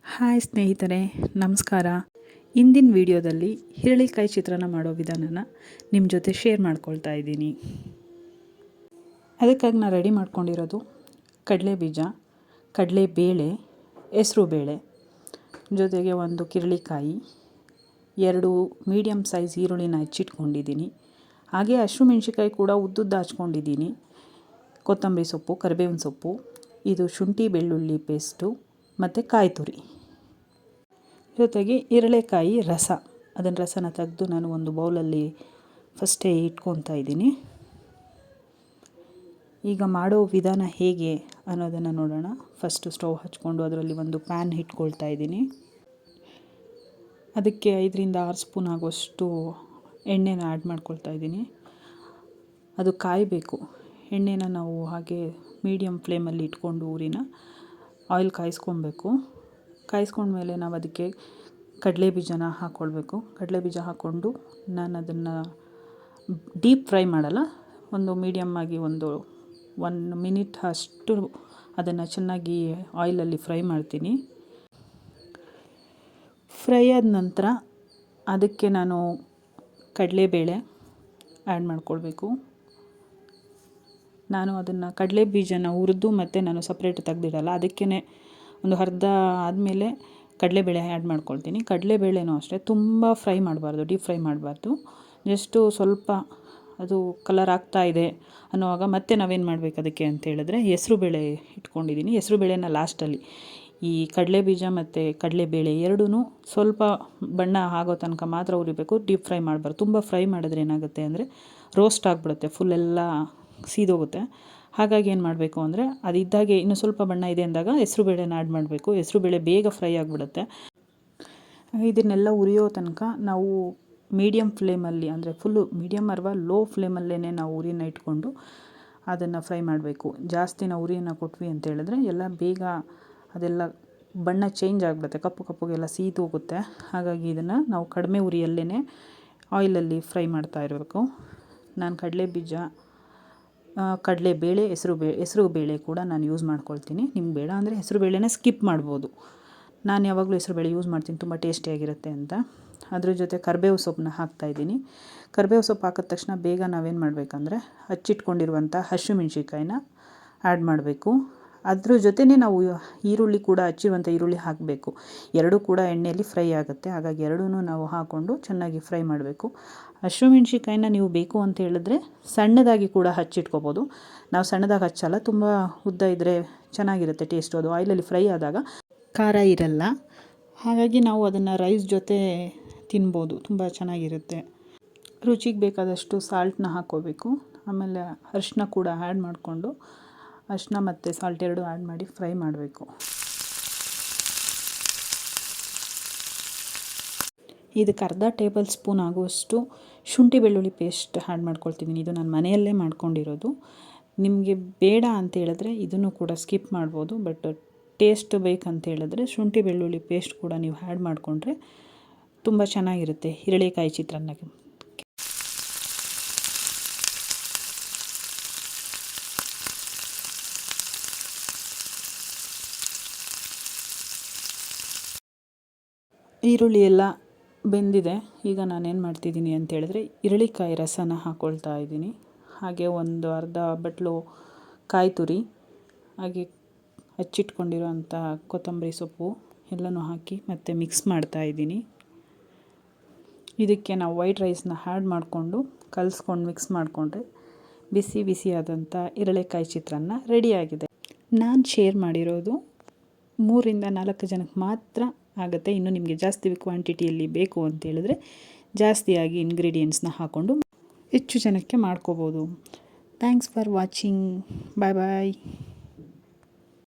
Hi ಸ್ನೇಹಿತರೆ, ನಮಸ್ಕಾರ. ಇಂದಿನ ವಿಡಿಯೋದಲ್ಲಿ ಹಿರಳಿಕಾಯಿ ಚಿತ್ರಾನ್ನ ಮಾಡೋ ವಿಧಾನನ ನಿಮ್ಮ ಜೊತೆ ಶೇರ್ ಮಾಡ್ಕೊಳ್ತಾ ಇದ್ದೀನಿ. ಅದಕ್ಕಾಗಿ ನಾನು ರೆಡಿ ಮಾಡ್ಕೊಂಡಿರೋದು ಕಡಲೆ ಬೀಜ, ಕಡಲೆಬೇಳೆ, ಹೆಸರು ಬೇಳೆ, ಜೊತೆಗೆ ಒಂದು ಕಿರಳಿಕಾಯಿ, 2 ಮೀಡಿಯಮ್ ಸೈಜ್ ಈರುಳ್ಳಿನ ಹೆಚ್ಚಿಟ್ಕೊಂಡಿದ್ದೀನಿ. ಹಾಗೆ ಹಸಿಮೆಣ್ಸಿಕಾಯಿ ಕೂಡ ಉದ್ದುದ್ದು ಹಚ್ಕೊಂಡಿದ್ದೀನಿ. ಕೊತ್ತಂಬರಿ ಸೊಪ್ಪು, ಕರಿಬೇವಿನ ಸೊಪ್ಪು, ಇದು ಶುಂಠಿ ಬೆಳ್ಳುಳ್ಳಿ ಪೇಸ್ಟು ಮತ್ತು ಕಾಯಿ ತುರಿ, ಜೊತೆಗೆ ಹಿರಳೆಕಾಯಿ ರಸ. ಅದನ್ನು ರಸನ ತೆಗೆದು ನಾನು ಒಂದು ಬೌಲಲ್ಲಿ ಫಸ್ಟೇ ಇಟ್ಕೊತಾ ಇದ್ದೀನಿ. ಈಗ ಮಾಡೋ ವಿಧಾನ ಹೇಗೆ ಅನ್ನೋದನ್ನು ನೋಡೋಣ. ಫಸ್ಟು ಸ್ಟವ್ ಹಚ್ಕೊಂಡು ಅದರಲ್ಲಿ ಒಂದು ಪ್ಯಾನ್ ಇಟ್ಕೊಳ್ತಾ ಇದ್ದೀನಿ. ಅದಕ್ಕೆ 5ರಿಂದ 6 ಸ್ಪೂನ್ ಆಗುವಷ್ಟು ಎಣ್ಣೆನ ಆ್ಯಡ್ ಮಾಡ್ಕೊಳ್ತಾ ಇದ್ದೀನಿ. ಅದು ಕಾಯಬೇಕು. ಎಣ್ಣೆನ ನಾವು ಹಾಗೆ ಮೀಡಿಯಮ್ ಫ್ಲೇಮಲ್ಲಿ ಇಟ್ಕೊಂಡು ಊರಿನ ಆಯಿಲ್ ಕಾಯಿಸ್ಕೊಬೇಕು. ಕಾಯಿಸ್ಕೊಂಡ್ಮೇಲೆ ನಾವು ಅದಕ್ಕೆ ಕಡಲೆ ಬೀಜನ ಹಾಕ್ಕೊಳ್ಬೇಕು. ಕಡಲೆ ಬೀಜ ಹಾಕ್ಕೊಂಡು ನಾನು ಅದನ್ನು ಡೀಪ್ ಫ್ರೈ ಮಾಡಲ್ಲ, ಒಂದು ಮೀಡಿಯಮ್ ಆಗಿ ಒಂದು 1 ಮಿನಿಟ್ ಅಷ್ಟು ಅದನ್ನು ಚೆನ್ನಾಗಿ ಆಯಿಲಲ್ಲಿ ಫ್ರೈ ಮಾಡ್ತೀನಿ. ಫ್ರೈ ಆದ ನಂತರ ಅದಕ್ಕೆ ನಾನು ಕಡಲೆಬೇಳೆ ಆ್ಯಡ್ ಮಾಡ್ಕೊಳ್ಬೇಕು. ನಾನು ಅದನ್ನು ಕಡಲೆ ಬೀಜನ ಹುರಿದು ಮತ್ತು ನಾನು ಸಪ್ರೇಟ್ ತೆಗ್ದಿಡಲ್ಲ, ಅದಕ್ಕೇ ಒಂದು ಅರ್ಧ ಆದಮೇಲೆ ಕಡಲೆಬೇಳೆ ಆ್ಯಡ್ ಮಾಡ್ಕೊಳ್ತೀನಿ. ಕಡಲೆಬೇಳೆನೂ ಅಷ್ಟೇ ತುಂಬ ಫ್ರೈ ಮಾಡಬಾರ್ದು, ಡೀಪ್ ಫ್ರೈ ಮಾಡಬಾರ್ದು. ಜಸ್ಟು ಸ್ವಲ್ಪ ಅದು ಕಲರ್ ಆಗ್ತಾ ಇದೆ ಅನ್ನೋವಾಗ ಮತ್ತೆ ನಾವೇನು ಮಾಡಬೇಕು ಅದಕ್ಕೆ ಅಂತ ಹೇಳಿದ್ರೆ ಹೆಸರು ಬೇಳೆ ಇಟ್ಕೊಂಡಿದ್ದೀನಿ. ಹೆಸರು ಬೇಳೆನ ಲಾಸ್ಟಲ್ಲಿ, ಈ ಕಡಲೆ ಬೀಜ ಮತ್ತು ಕಡಲೆಬೇಳೆ ಎರಡೂ ಸ್ವಲ್ಪ ಬಣ್ಣ ಆಗೋ ತನಕ ಮಾತ್ರ ಹುರಿಬೇಕು, ಡೀಪ್ ಫ್ರೈ ಮಾಡಬಾರ್ದು. ತುಂಬ ಫ್ರೈ ಮಾಡಿದ್ರೆ ಏನಾಗುತ್ತೆ ಅಂದರೆ ರೋಸ್ಟ್ ಆಗಿಬಿಡುತ್ತೆ, ಫುಲ್ಲೆಲ್ಲ ಸೀದೋಗುತ್ತೆ. ಹಾಗಾಗಿ ಏನು ಮಾಡಬೇಕು ಅಂದರೆ ಅದು ಇದ್ದಾಗೆ ಇನ್ನೂ ಸ್ವಲ್ಪ ಬಣ್ಣ ಇದೆ ಅಂದಾಗ ಹೆಸರು ಬೇಳೆನ ಆ್ಯಡ್ ಮಾಡಬೇಕು. ಹೆಸರು ಬೇಳೆ ಬೇಗ ಫ್ರೈ ಆಗಿಬಿಡುತ್ತೆ. ಇದನ್ನೆಲ್ಲ ಉರಿಯೋ ತನಕ ನಾವು ಮೀಡಿಯಮ್ ಫ್ಲೇಮಲ್ಲಿ, ಅಂದರೆ ಫುಲ್ಲು ಮೀಡಿಯಮ್ ಅರ್ವ ಲೋ ಫ್ಲೇಮಲ್ಲೇ ನಾವು ಉರಿನ ಇಟ್ಕೊಂಡು ಅದನ್ನು ಫ್ರೈ ಮಾಡಬೇಕು. ಜಾಸ್ತಿ ನಾವು ಉರಿಯನ್ನು ಕೊಟ್ವಿ ಅಂತ ಹೇಳಿದ್ರೆ ಎಲ್ಲ ಬೇಗ ಅದೆಲ್ಲ ಬಣ್ಣ ಚೇಂಜ್ ಆಗಿಬಿಡುತ್ತೆ, ಕಪ್ಪು ಕಪ್ಪುಗೆಲ್ಲ ಸೀದೋಗುತ್ತೆ. ಹಾಗಾಗಿ ಇದನ್ನು ನಾವು ಕಡಿಮೆ ಉರಿಯಲ್ಲೇ ಆಯಿಲಲ್ಲಿ ಫ್ರೈ ಮಾಡ್ತಾ ಇರಬೇಕು. ನಾನು ಕಡಲೆ ಬೀಜ, ಕಡಲೆಬೇಳೆ, ಹೆಸರು ಬೇಳೆ ಕೂಡ ನಾನು ಯೂಸ್ ಮಾಡ್ಕೊಳ್ತೀನಿ. ನಿಮ್ಗೆ ಬೇಡ ಅಂದರೆ ಹೆಸರು ಬೇಳೆನ ಸ್ಕಿಪ್ ಮಾಡ್ಬೋದು. ನಾನು ಯಾವಾಗಲೂ ಹೆಸರು ಬೇಳೆ ಯೂಸ್ ಮಾಡ್ತೀನಿ, ತುಂಬ ಟೇಸ್ಟಿಯಾಗಿರುತ್ತೆ ಅಂತ. ಅದ್ರ ಜೊತೆ ಕರಿಬೇವು ಸೊಪ್ಪನ್ನ ಹಾಕ್ತಾಯಿದ್ದೀನಿ. ಕರಿಬೇವು ಸೊಪ್ಪು ಹಾಕಿದ ತಕ್ಷಣ ಬೇಗ ನಾವೇನು ಮಾಡಬೇಕಂದ್ರೆ ಹಚ್ಚಿಟ್ಕೊಂಡಿರುವಂಥ ಹಸಿಮೆಣ್ಸಿಕಾಯಿನ ಆ್ಯಡ್ ಮಾಡಬೇಕು. ಅದ್ರ ಜೊತೆನೇ ನಾವು ಈರುಳ್ಳಿ ಕೂಡ, ಹಚ್ಚಿರುವಂಥ ಈರುಳ್ಳಿ ಹಾಕಬೇಕು. ಎರಡೂ ಕೂಡ ಎಣ್ಣೆಯಲ್ಲಿ ಫ್ರೈ ಆಗುತ್ತೆ. ಹಾಗಾಗಿ ಎರಡೂ ನಾವು ಹಾಕ್ಕೊಂಡು ಚೆನ್ನಾಗಿ ಫ್ರೈ ಮಾಡಬೇಕು. ಹಸಿಮೆಣ್ಸಿಕಾಯಿನ ನೀವು ಬೇಕು ಅಂತ ಹೇಳಿದ್ರೆ ಸಣ್ಣದಾಗಿ ಕೂಡ ಹಚ್ಚಿಟ್ಕೋಬೋದು. ನಾವು ಸಣ್ಣದಾಗಿ ಹಚ್ಚಲ್ಲ, ತುಂಬ ಉದ್ದ ಇದ್ದರೆ ಚೆನ್ನಾಗಿರುತ್ತೆ ಟೇಸ್ಟು. ಅದು ಆಯಿಲಲ್ಲಿ ಫ್ರೈ ಆದಾಗ ಖಾರ ಇರಲ್ಲ. ಹಾಗಾಗಿ ನಾವು ಅದನ್ನು ರೈಸ್ ಜೊತೆ ತಿನ್ಬೋದು, ತುಂಬ ಚೆನ್ನಾಗಿರುತ್ತೆ. ರುಚಿಗೆ ಬೇಕಾದಷ್ಟು ಸಾಲ್ಟನ್ನ ಹಾಕ್ಕೋಬೇಕು. ಆಮೇಲೆ ಅರಿಶಿನ ಕೂಡ ಆ್ಯಡ್ ಮಾಡಿಕೊಂಡು, ಅರಿಶಿನ ಮತ್ತು ಸಾಲ್ಟ್ ಎರಡೂ ಆ್ಯಡ್ ಮಾಡಿ ಫ್ರೈ ಮಾಡಬೇಕು. ಇದಕ್ಕೆ ಅರ್ಧ ಟೇಬಲ್ ಸ್ಪೂನ್ ಆಗುವಷ್ಟು ಶುಂಠಿ ಬೆಳ್ಳುಳ್ಳಿ ಪೇಸ್ಟ್ ಆ್ಯಡ್ ಮಾಡ್ಕೊಳ್ತಿದ್ದೀನಿ. ಇದು ನಾನು ಮನೆಯಲ್ಲೇ ಮಾಡ್ಕೊಂಡಿರೋದು. ನಿಮಗೆ ಬೇಡ ಅಂತ ಹೇಳಿದ್ರೆ ಇದನ್ನು ಕೂಡ ಸ್ಕಿಪ್ ಮಾಡ್ಬೋದು. ಬಟ್ ಟೇಸ್ಟ್ ಬೇಕಂತ ಹೇಳಿದ್ರೆ ಶುಂಠಿ ಬೆಳ್ಳುಳ್ಳಿ ಪೇಸ್ಟ್ ಕೂಡ ನೀವು ಆ್ಯಡ್ ಮಾಡಿಕೊಂಡ್ರೆ ತುಂಬ ಚೆನ್ನಾಗಿರುತ್ತೆ ಹಿರಳೆಕಾಯಿ ಚಿತ್ರಾನ್ನಕ್ಕೆ. ಈರುಳ್ಳಿ ಎಲ್ಲ ಬೆಂದಿದೆ. ಈಗ ನಾನೇನು ಮಾಡ್ತಿದ್ದೀನಿ ಅಂತ ಹೇಳಿದ್ರೆ ಹಿರಳಿಕಾಯಿ ರಸನ ಹಾಕ್ಕೊಳ್ತಾ ಇದ್ದೀನಿ. ಹಾಗೆ ಒಂದು ಅರ್ಧ ಬಟ್ಲು ಕಾಯಿ ತುರಿ, ಹಾಗೆ ಹಚ್ಚಿಟ್ಕೊಂಡಿರೋಂಥ ಕೊತ್ತಂಬರಿ ಸೊಪ್ಪು ಎಲ್ಲನೂ ಹಾಕಿ ಮತ್ತೆ ಮಿಕ್ಸ್ ಮಾಡ್ತಾಯಿದ್ದೀನಿ. ಇದಕ್ಕೆ ನಾವು ವೈಟ್ ರೈಸ್ನ ಆ್ಯಡ್ ಮಾಡಿಕೊಂಡು ಕಲಿಸ್ಕೊಂಡು ಮಿಕ್ಸ್ ಮಾಡಿಕೊಂಡ್ರೆ ಬಿಸಿ ಬಿಸಿಯಾದಂಥ ಹಿರಳೆಕಾಯಿ ಚಿತ್ರಾನ್ನ ರೆಡಿಯಾಗಿದೆ. ನಾನು ಶೇರ್ ಮಾಡಿರೋದು 3ರಿಂದ 4 ಜನಕ್ಕೆ ಮಾತ್ರ ಆಗುತ್ತೆ. ಇನ್ನು ನಿಮಗೆ ಜಾಸ್ತಿ ಕ್ವಾಂಟಿಟಿಯಲ್ಲಿ ಬೇಕು ಅಂತ ಹೇಳಿದ್ರೆ ಜಾಸ್ತಿಯಾಗಿ ಇಂಗ್ರೀಡಿಯೆಂಟ್ಸ್ನ ಹಾಕ್ಕೊಂಡು ಹೆಚ್ಚು ಜನಕ್ಕೆ ಮಾಡ್ಕೋಬೋದು. Thanks for watching. Bye bye.